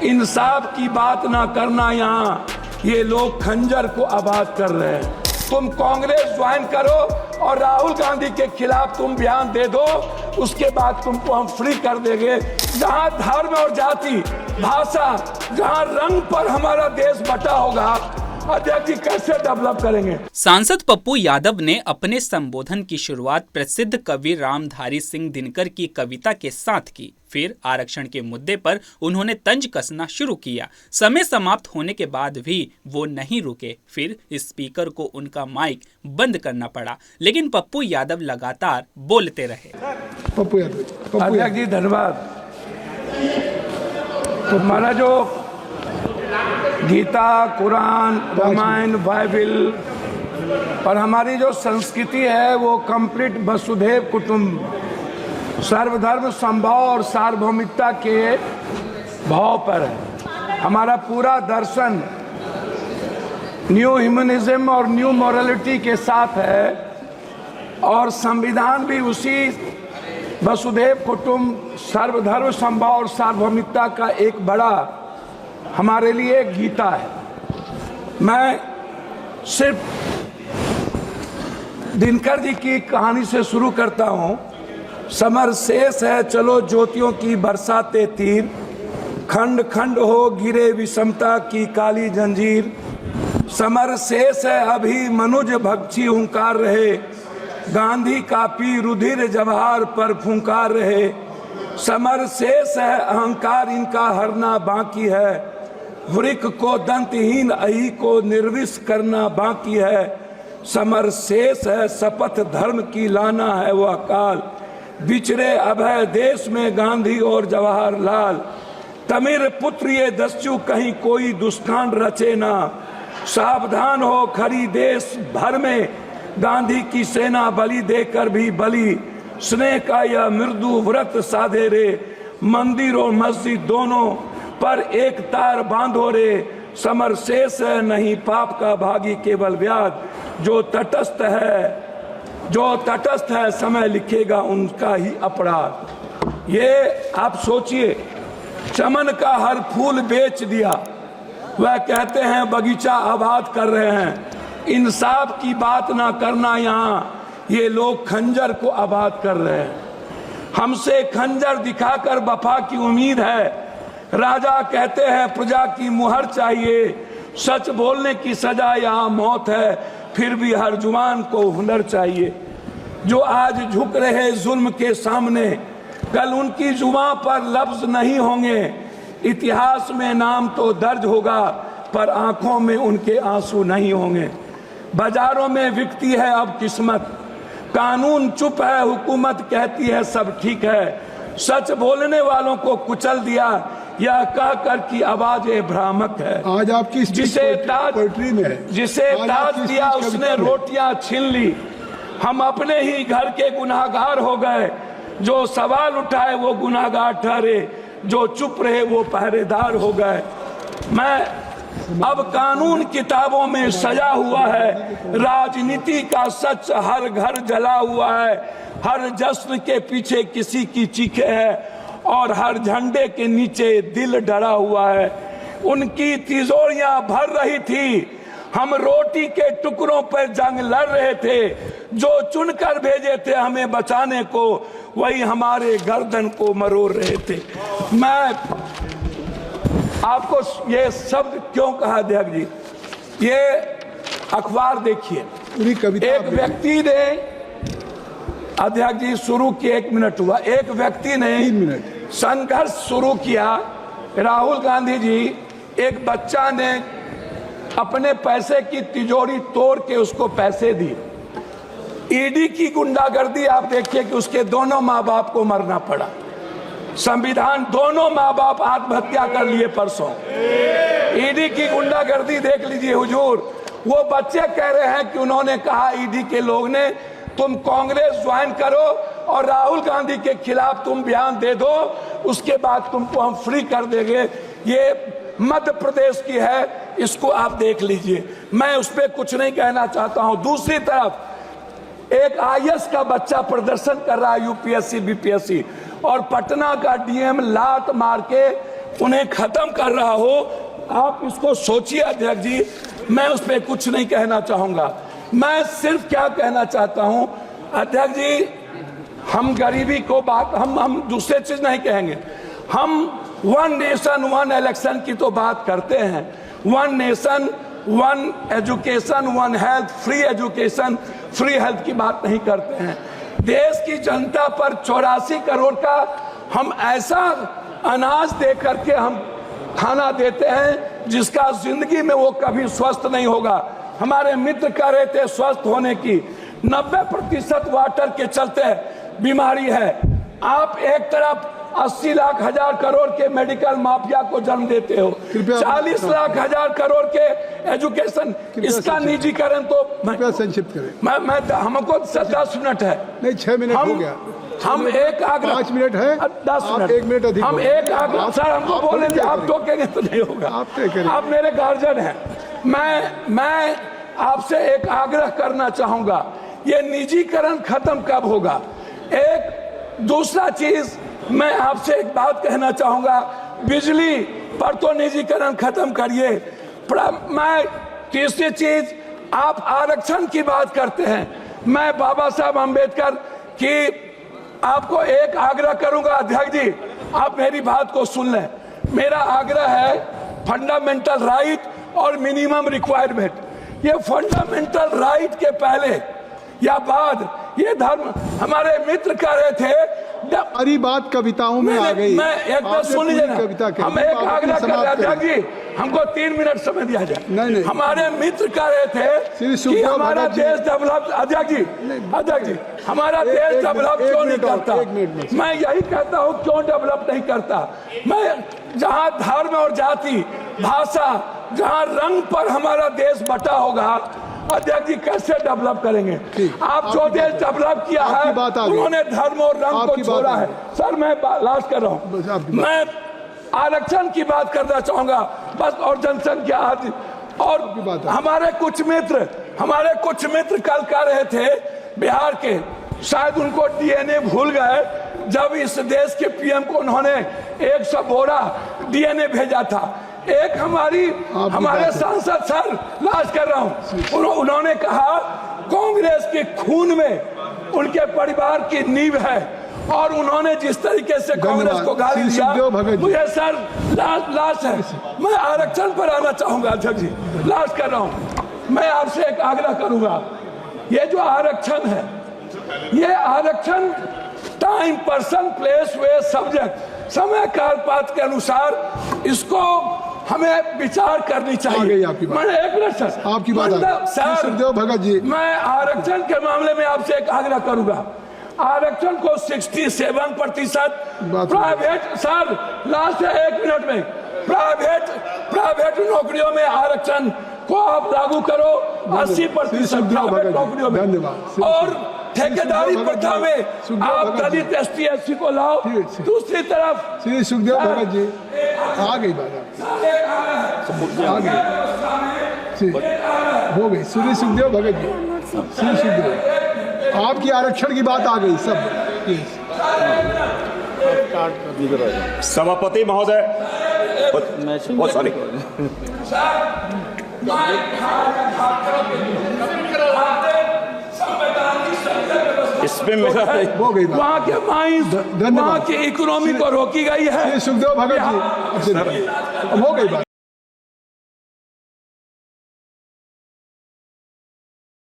इंसाफ की बात ना करना, यहाँ ये लोग खंजर को आबाद कर रहे हैं। तुम कांग्रेस ज्वाइन करो और राहुल गांधी के खिलाफ तुम बयान दे दो, उसके बाद तुमको हम फ्री कर देंगे। जहां धर्म और जाति, भाषा, जहां रंग पर हमारा देश बटा होगा, अध्यक्ष जी कैसे डेवलप करेंगे। सांसद पप्पू यादव ने अपने संबोधन की शुरुआत प्रसिद्ध कवि रामधारी सिंह दिनकर की कविता के साथ की। फिर आरक्षण के मुद्दे पर उन्होंने तंज कसना शुरू किया। समय समाप्त होने के बाद भी वो नहीं रुके। फिर स्पीकर को उनका माइक बंद करना पड़ा, लेकिन पप्पू यादव लगातार बोलते रहे। पप्पू यादव जी धन्यवाद। तो हमारा जो गीता, कुरान, रामायण, बाइबल और हमारी जो संस्कृति है वो कंप्लीट वसुधैव कुटुंब, सर्वधर्म समभाव और सार्वभौमिकता के भाव पर है। हमारा पूरा दर्शन न्यू ह्यूमनिज्म और न्यू मॉरलिटी के साथ है और संविधान भी उसी वसुधैव कुटुंब, सर्वधर्म समभाव और सार्वभौमिकता का एक बड़ा हमारे लिए गीता है। मैं सिर्फ दिनकर जी की कहानी से शुरू करता हूं। समर शेष है चलो ज्योतियों की बरसाते तीर, खंड खंड हो गिरे विषमता की काली जंजीर। समर शेष है अभी मनुज भक्षी हुंकार रहे, गांधी कापी रुधिर जवाहर पर फुंकार रहे। समर शेष है अहंकार इनका हरना बाकी है, वृक को दंतहीन अही को निर्विष करना बाकी है। समर शेष है शपथ धर्म की लाना है वह काल, बिछड़े अभय देश में गांधी और जवाहरलाल। तमिर पुत्र ये दस्यु कहीं कोई दुष्कांड रचे ना, सावधान हो खड़ी देश भर में गांधी की सेना बलि देकर भी बलि। स्नेह का यह मृदु व्रत साधे रे, मंदिर और मस्जिद दोनों पर एक तार बांधो रे। समर शेष है नहीं पाप का भागी केवल व्याध, जो तटस्थ है समय लिखेगा उनका ही अपराध। ये आप सोचिए, चमन का हर फूल बेच दिया, वह कहते हैं बगीचा आबाद कर रहे हैं। इंसाफ की बात ना करना, यहाँ ये लोग खंजर को आबाद कर रहे हैं। हमसे खंजर दिखाकर वफा की उम्मीद है। राजा कहते हैं प्रजा की मुहर चाहिए, सच बोलने की सजा यहाँ मौत है, फिर भी हर जुबान को हुनर चाहिए। जो आज झुक रहे जुल्म के सामने, कल उनकी जुबान पर लफ्ज नहीं होंगे। इतिहास में नाम तो दर्ज होगा, पर आंखों में उनके आंसू नहीं होंगे। बाजारों में बिकती है अब किस्मत, कानून चुप है हुकूमत कहती है सब ठीक है। सच बोलने वालों को कुचल दिया, यह कहकर की आवाज भ्रामक है। आज आपकी जिसे ताज दिया उसने रोटियां छीन ली। हम अपने ही घर के गुनाहगार हो गए, जो सवाल उठाए वो गुनाहगार ठहरे, जो चुप रहे वो पहरेदार हो गए। मैं अब कानून किताबों में सजा हुआ है, राजनीति का सच हर घर जला हुआ है। हर जश्न के पीछे किसी की चीखें है और हर झंडे के नीचे दिल डरा हुआ है। उनकी तिजोरियां भर रही थी, हम रोटी के टुकड़ों पर जंग लड़ रहे थे। जो चुनकर भेजे थे हमें बचाने को, वही हमारे गर्दन को मरोड़ रहे थे। मैं आपको ये शब्द क्यों कहा अध्यक्ष जी, ये अखबार देखिए। एक व्यक्ति ने अध्यक्ष जी शुरू किया, 1 मिनट हुआ, एक व्यक्ति ने 3 मिनट संघर्ष शुरू किया। राहुल गांधी जी, एक बच्चा ने अपने पैसे की तिजोरी तोड़ के उसको पैसे दिए। ईडी की गुंडागर्दी आप देखिए कि उसके दोनों माँ बाप को मरना पड़ा। संविधान, दोनों माँ बाप आत्महत्या कर लिए परसों। ईडी की गुंडागर्दी देख लीजिए हुजूर। वो बच्चे कह रहे हैं कि उन्होंने कहा ईडी के लोग ने तुम कांग्रेस ज्वाइन करो और राहुल गांधी के खिलाफ तुम बयान दे दो, उसके बाद तुमको हम फ्री कर देंगे। ये मध्य प्रदेश की है, इसको आप देख लीजिए। मैं उस पर कुछ नहीं कहना चाहता हूं। दूसरी तरफ एक आईएएस का बच्चा प्रदर्शन कर रहा है यूपीएससी बीपीएससी, और पटना का डीएम लात मार के उन्हें खत्म कर रहा हो, आप इसको सोचिए अध्यक्ष जी। मैं उस पर कुछ नहीं कहना चाहूंगा। मैं सिर्फ क्या कहना चाहता हूं अध्यक्ष जी, हम गरीबी को बात हम दूसरे चीज नहीं कहेंगे। हम 1 नेशन 1 इलेक्शन की तो बात करते हैं। 1 nation 1 education 1 health, free education free health की बात नहीं करते हैं। देश की जनता पर 84 करोड़ का हम ऐसा अनाज दे करके हम खाना देते हैं जिसका जिंदगी में वो कभी स्वस्थ नहीं होगा। हमारे मित्र कह रहे थे स्वस्थ होने की, 90% वाटर के चलते बीमारी है। आप एक तरफ 80 लाख हजार करोड़ के मेडिकल माफिया को जन्म देते हो, 40 लाख हजार करोड़ के एजुकेशन, इसका निजीकरण तो संक्षिप्त करें। मैं हमको 10 मिनट है, नहीं 6 मिनट हो गया। हम एक आग्रह 5 मिनट है, 10 मिनट, 1 मिनट अधिक। हम एक आग्रह, सर हमको बोले थे आप टोकेंगे तो नहीं होगा। आप मेरे गार्जियन हैं। मैं आपसे एक आग्रह करना चाहूंगा, ये निजीकरण खत्म कब होगा? एक दूसरा चीज मैं आपसे एक बात कहना चाहूंगा, बिजली पर तो निजीकरण खत्म करिए। मैं तीसरी चीज, आप आरक्षण की बात करते हैं। मैं बाबा साहब अम्बेडकर की आपको एक आग्रह करूंगा अध्यक्ष जी, आप मेरी बात को सुन लें। मेरा आग्रह है फंडामेंटल राइट और मिनिमम रिक्वायरमेंट। ये फंडामेंटल राइट के पहले या बाद ये धर्म, हमारे मित्र कह रहे थे सारी बात कविताओं में आ गई। मैं एक बार सुन लीजिए ना, हम एक आग्रह कर रहे थे जी, हमको 3 मिनट समय दिया जाए। नहीं। हमारे मित्र कह रहे थे कि हमारा देश डेवलप, अध्यक्ष जी हमारा देश डेवलप क्यों नहीं करता? मैं यही कहता हूँ क्यों डेवलप नहीं करता। मैं जहाँ धर्म और जाति भाषा, जहाँ रंग पर हमारा देश बटा होगा, अध्यक्ष जी कैसे डेवलप करेंगे? आप जो देश डेवलप किया है उन्होंने धर्म और रंग को छोड़ा है। सर मैं लास्ट कर रहा हूँ, मैं आरक्षण की बात करना चाहूंगा बस, और जनसंख्या आदि। और हमारे कुछ मित्र कल कह रहे थे बिहार के, शायद उनको डीएनए भूल गए जब इस देश के पीएम को उन्होंने 100 बोरा डीएनए भेजा था। एक हमारे सांसद, सर लास्ट कर रहा हूं, उन्होंने कहा कांग्रेस के खून में उनके परिवार की नींव है, और उन्होंने जिस तरीके से कांग्रेस को गाली दिया, मुझे सर लास्ट है। मैं आरक्षण पर आना चाहूंगा अध्यक्ष जी, लास्ट कर रहा हूं। मैं आपसे एक आग्रह करूंगा, ये जो आरक्षण है, ये आरक्षण टाइम, पर्सन, प्लेस, वे, सब्जेक्ट, समय काल पात्र के अनुसार इसको हमें विचार करनी चाहिए। आपकी बात, मैंने एक मिनट सर, आपकी बात सर भगत जी, मैं आरक्षण के मामले में आपसे एक आग्रह करूंगा, आरक्षण को 67% प्राइवेट, सर लास्ट है 1 मिनट में, प्राइवेट नौकरियों में आरक्षण को आप लागू करो, 80% प्राइवेट नौकरियों में। धन्यवाद। और ठेकेदारी प्रथा में आप दलित ST SC को लाओ। दूसरी तरफ श्री सुखदेव भगत जी, आ गई बात, आ गई, हो गई। श्री सुखदेव भगत जी, श्री सुखदेव, आपकी आरक्षण की बात आ गई सब। सभापति महोदय, सॉरी, इसमें मेरा हो गई बात। वहाँ के माइंस, वहाँ की इकोनॉमी को रोकी गई है। सुखदेव भगत जी, हो गई बात।